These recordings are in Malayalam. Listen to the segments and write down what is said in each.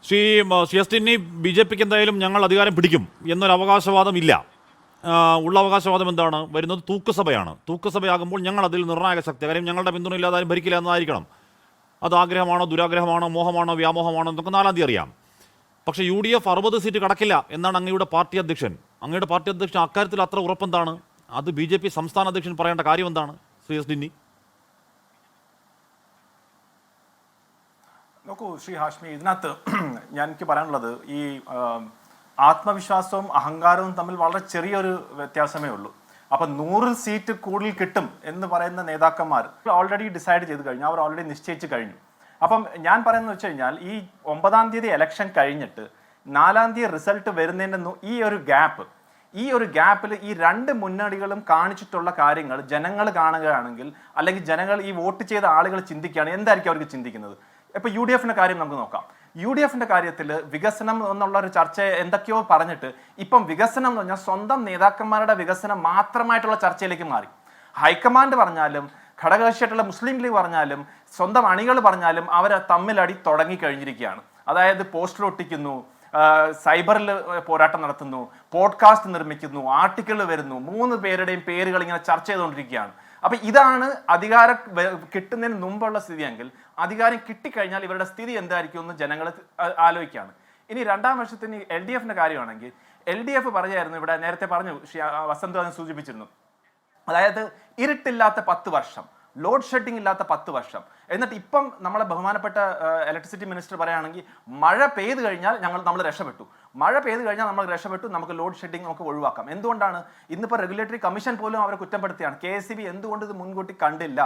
ശ്രീ എസ്റ്റിനി, BJPക്ക് എന്തായാലും ഞങ്ങൾ അധികാരം പിടിക്കും എന്നൊരു അവകാശവാദം ഇല്ല. ഉള്ള അവകാശവാദം എന്താണ്? വരുന്നത് തൂക്കുസഭയാണ്. തൂക്കുസഭയാകുമ്പോൾ ഞങ്ങൾ അതിൽ നിർണായക ശക്തി, കാര്യം ഞങ്ങളുടെ പിന്തുണ ഇല്ലാതാരും ഭരിക്കില്ല എന്നതായിരിക്കണം. അത് ആഗ്രഹമാണോ, ദുരാഗ്രഹമാണോ, മോഹമാണോ, വ്യാമോഹമാണോ എന്നൊക്കെ 4-ാം തീയതി അറിയാം. പക്ഷേ UDF 60 സീറ്റ് കടക്കില്ല എന്നാണ് അങ്ങയുടെ പാർട്ടി അധ്യക്ഷൻ. അങ്ങയുടെ പാർട്ടി അധ്യക്ഷൻ അക്കാര്യത്തിൽ അത്ര ഉറപ്പെന്താണ്? അത് BJP സംസ്ഥാന അധ്യക്ഷൻ പറയേണ്ട കാര്യം എന്താണ്? ശ്രീ എസ്റ്റിനി, നോക്കൂ ശ്രീ ഹാഷ്മി, ഇതിനകത്ത് എനിക്ക് പറയാനുള്ളത് ഈ ആത്മവിശ്വാസവും അഹങ്കാരവും തമ്മിൽ വളരെ ചെറിയൊരു വ്യത്യാസമേ ഉള്ളൂ. അപ്പം 100 സീറ്റ് കൂടുതൽ കിട്ടും എന്ന് പറയുന്ന നേതാക്കന്മാർ ഓൾറെഡി ഡിസൈഡ് ചെയ്ത് കഴിഞ്ഞു, അവർ ഓൾറെഡി നിശ്ചയിച്ച് കഴിഞ്ഞു. അപ്പം ഞാൻ പറയുന്നത് വെച്ച് കഴിഞ്ഞാൽ ഈ 9-ാം തീയതി ഇലക്ഷൻ കഴിഞ്ഞിട്ട് 4-ാം തീയതി റിസൾട്ട് വരുന്നതിൻ്റെ ഈ ഒരു ഗ്യാപ്പിൽ ഈ രണ്ട് മുന്നണികളും കാണിച്ചിട്ടുള്ള കാര്യങ്ങൾ ജനങ്ങൾ കാണുകയാണെങ്കിൽ, അല്ലെങ്കിൽ ജനങ്ങൾ ഈ വോട്ട് ചെയ്ത ആളുകൾ ചിന്തിക്കുകയാണ്, എന്തായിരിക്കും അവർക്ക് ചിന്തിക്കുന്നത്? ഇപ്പൊ UDFന്റെ കാര്യം നമുക്ക് നോക്കാം. UDFന്റെ കാര്യത്തിൽ വികസനം എന്നുള്ള ഒരു ചർച്ച എന്തൊക്കെയോ പറഞ്ഞിട്ട് ഇപ്പം വികസനം എന്ന് പറഞ്ഞാൽ സ്വന്തം നേതാക്കന്മാരുടെ വികസനം മാത്രമായിട്ടുള്ള ചർച്ചയിലേക്ക് മാറി. ഹൈക്കമാൻഡ് പറഞ്ഞാലും ഘടകകക്ഷിയായിട്ടുള്ള മുസ്ലിം ലീഗ് പറഞ്ഞാലും സ്വന്തം അണികൾ പറഞ്ഞാലും അവർ തമ്മിലടി തുടങ്ങി കഴിഞ്ഞിരിക്കുകയാണ്. അതായത് പോസ്റ്റർ ഒട്ടിക്കുന്നു, സൈബറിൽ പോരാട്ടം നടത്തുന്നു, പോഡ്കാസ്റ്റ് നിർമ്മിക്കുന്നു, ആർട്ടിക്കിൾ വരുന്നു, 3 പേരുടെയും പേരുകൾ ഇങ്ങനെ ചർച്ച ചെയ്തുകൊണ്ടിരിക്കുകയാണ്. അപ്പൊ ഇതാണ് അധികാരം കിട്ടുന്നതിന് മുമ്പുള്ള സ്ഥിതിയെങ്കിൽ അധികാരം കിട്ടിക്കഴിഞ്ഞാൽ ഇവരുടെ സ്ഥിതി എന്തായിരിക്കും എന്ന് ജനങ്ങൾ ആലോചിക്കുകയാണ്. ഇനി 2-ാം വർഷത്തിന് LDFന്റെ കാര്യമാണെങ്കിൽ LDF പറഞ്ഞായിരുന്നു, ഇവിടെ നേരത്തെ പറഞ്ഞു, വസന്ത് അതിനെ സൂചിപ്പിച്ചിരുന്നു, അതായത് ഇരുട്ടില്ലാത്ത 10 വർഷം, ലോഡ് ഷെഡിങ് ഇല്ലാത്ത 10 വർഷം. എന്നിട്ട് ഇപ്പം നമ്മളെ ബഹുമാനപ്പെട്ട ഇലക്ട്രിസിറ്റി മിനിസ്റ്റർ പറയുകയാണെങ്കിൽ മഴ പെയ്ത് കഴിഞ്ഞാൽ നമ്മൾ രക്ഷപ്പെട്ടു, മഴ പെയ്ത് കഴിഞ്ഞാൽ നമ്മൾ രക്ഷപ്പെട്ടു, നമുക്ക് ലോഡ് ഷെഡിങ് നമുക്ക് ഒഴിവാക്കാം. എന്തുകൊണ്ടാണ്? ഇന്നിപ്പോൾ റെഗുലേറ്ററി കമ്മീഷൻ പോലും അവരെ കുറ്റപ്പെടുത്തിയാണ്. KSEB എന്തുകൊണ്ട് ഇത് മുൻകൂട്ടി കണ്ടില്ല?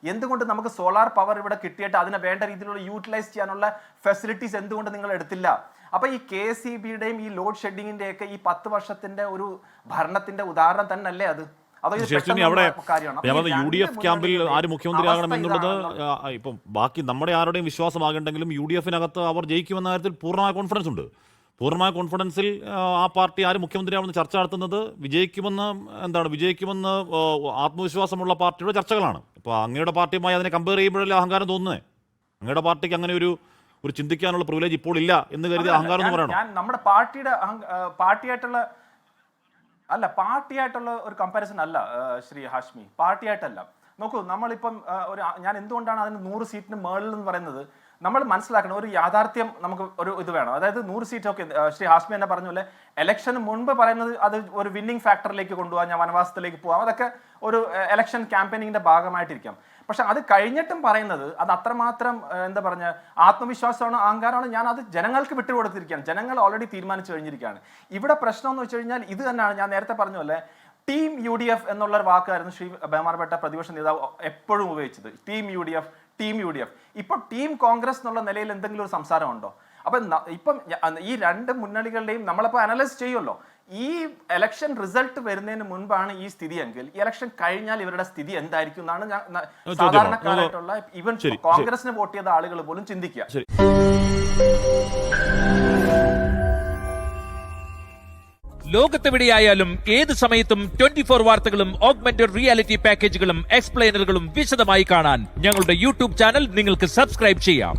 എന്തുകൊണ്ട് നമുക്ക് സോളാർ പവർ ഇവിടെ കിട്ടിയിട്ട് അതിനെ വേണ്ട രീതിയിലുള്ള യൂട്ടിലൈസ് ചെയ്യാനുള്ള ഫെസിലിറ്റീസ് എന്തുകൊണ്ട് നിങ്ങൾ എടുത്തില്ല? അപ്പൊ ഈ KSEBയുടെയും ഈ ലോഡ് ഷെഡിങ്ങിന്റെയൊക്കെ ഈ 10 വർഷത്തിന്റെ ഒരു ഭരണത്തിന്റെ ഉദാഹരണം തന്നെ അല്ലേ അത്? അവിടെ UDF ക്യാമ്പിൽ ആര് മുഖ്യമന്ത്രിയാകണം എന്നുള്ളത് ഇപ്പം ബാക്കി നമ്മുടെ ആരുടെയും വിശ്വാസമാകണ്ടെങ്കിലും UDFനകത്ത് അവർ ജയിക്കുമെന്ന കാര്യത്തിൽ പൂർണ്ണമായ കോൺഫിഡൻസ് ഉണ്ട്. പൂർണ്ണമായ കോൺഫിഡൻസിൽ ആ പാർട്ടി ആര് മുഖ്യമന്ത്രിയാവുമെന്ന് ചർച്ച നടത്തുന്നത് വിജയിക്കുമെന്ന് ആത്മവിശ്വാസമുള്ള പാർട്ടിയുടെ ചർച്ചകളാണ്. ഇപ്പോൾ അങ്ങയുടെ പാർട്ടിയുമായി അതിനെ കമ്പയർ ചെയ്യുമ്പോഴല്ലേ അഹങ്കാരം തോന്നുന്നത്? അങ്ങയുടെ പാർട്ടിക്ക് അങ്ങനെ ഒരു ചിന്തിക്കാനുള്ള പ്രിവിലേജ് ഇപ്പോൾ ഇല്ല എന്ന് കരുതി അഹങ്കാരം എന്ന് പറയണം. നമ്മുടെ പാർട്ടിയായിട്ടുള്ള ഒരു കമ്പാരിസൺ അല്ല ശ്രീ ഹാഷ്മി, പാർട്ടിയായിട്ടല്ല. നോക്കൂ, നമ്മളിപ്പം ഞാൻ എന്തുകൊണ്ടാണ് അതിന് 100 സീറ്റിന് മേളിൽ എന്ന് പറയുന്നത്, നമ്മൾ മനസ്സിലാക്കണം ഒരു യാഥാർത്ഥ്യം, നമുക്ക് ഒരു ഇത് വേണം. അതായത് 100 സീറ്റൊക്കെ ശ്രീ ഹാഷ്മി എന്നെ പറഞ്ഞ പോലെ ഇലക്ഷന് മുൻപ് പറയുന്നത് അത് ഒരു വിന്നിംഗ് ഫാക്ടറിലേക്ക് കൊണ്ടുപോകാം, ഞാൻ വനവാസത്തിലേക്ക് പോകാം, അതൊക്കെ ഒരു ഇലക്ഷൻ ക്യാമ്പയിനിങ്ങിന്റെ ഭാഗമായിട്ടിരിക്കാം. പക്ഷെ അത് കഴിഞ്ഞിട്ടും പറയുന്നത് അത് അത്രമാത്രം ആത്മവിശ്വാസമാണ്, അഹങ്കാരമാണ്. ഞാൻ അത് ജനങ്ങൾക്ക് വിട്ടുകൊടുത്തിരിക്കുകയാണ്. ജനങ്ങൾ ഓൾറെഡി തീരുമാനിച്ചു കഴിഞ്ഞിരിക്കുകയാണ്. ഇവിടെ പ്രശ്നം എന്ന് വെച്ച് കഴിഞ്ഞാൽ ഇത് തന്നെയാണ് ഞാൻ നേരത്തെ പറഞ്ഞ പോലെ ടീം UDF എന്നുള്ള ഒരു വാക്കായിരുന്നു ശ്രീ ബഹുമാനപ്പെട്ട പ്രതിപക്ഷ നേതാവ് എപ്പോഴും ഉപയോഗിച്ചത്. Team UDF. ഇപ്പൊ ടീം കോൺഗ്രസ് എന്നുള്ള നിലയിൽ എന്തെങ്കിലും ഒരു സംസാരമുണ്ടോ? അപ്പൊ ഇപ്പം ഈ രണ്ട് മുന്നണികളുടെയും നമ്മളിപ്പോൾ അനലൈസ് ചെയ്യുമല്ലോ. ഈ ഇലക്ഷൻ റിസൾട്ട് വരുന്നതിന് മുൻപാണ് ഈ സ്ഥിതിയെങ്കിൽ ഇലക്ഷൻ കഴിഞ്ഞാൽ ഇവരുടെ സ്ഥിതി എന്തായിരിക്കും എന്നാണ് ഞാൻ സാധാരണക്കാരായിട്ടുള്ള ഈവൻ കോൺഗ്രസിന് വോട്ട് ചെയ്ത ആളുകൾ പോലും ചിന്തിക്കുക. ലോകത്തെവിടെയായാലും ഏത് സമയത്തും 24 വാർത്തകളും ഓഗ്മെന്റഡ് റിയാലിറ്റി പാക്കേജുകളും എക്സ്പ്ലെയിനറുകളും വിശദമായി കാണാൻ ഞങ്ങളുടെ YouTube ചാനൽ നിങ്ങൾക്ക് സബ്സ്ക്രൈബ് ചെയ്യാം.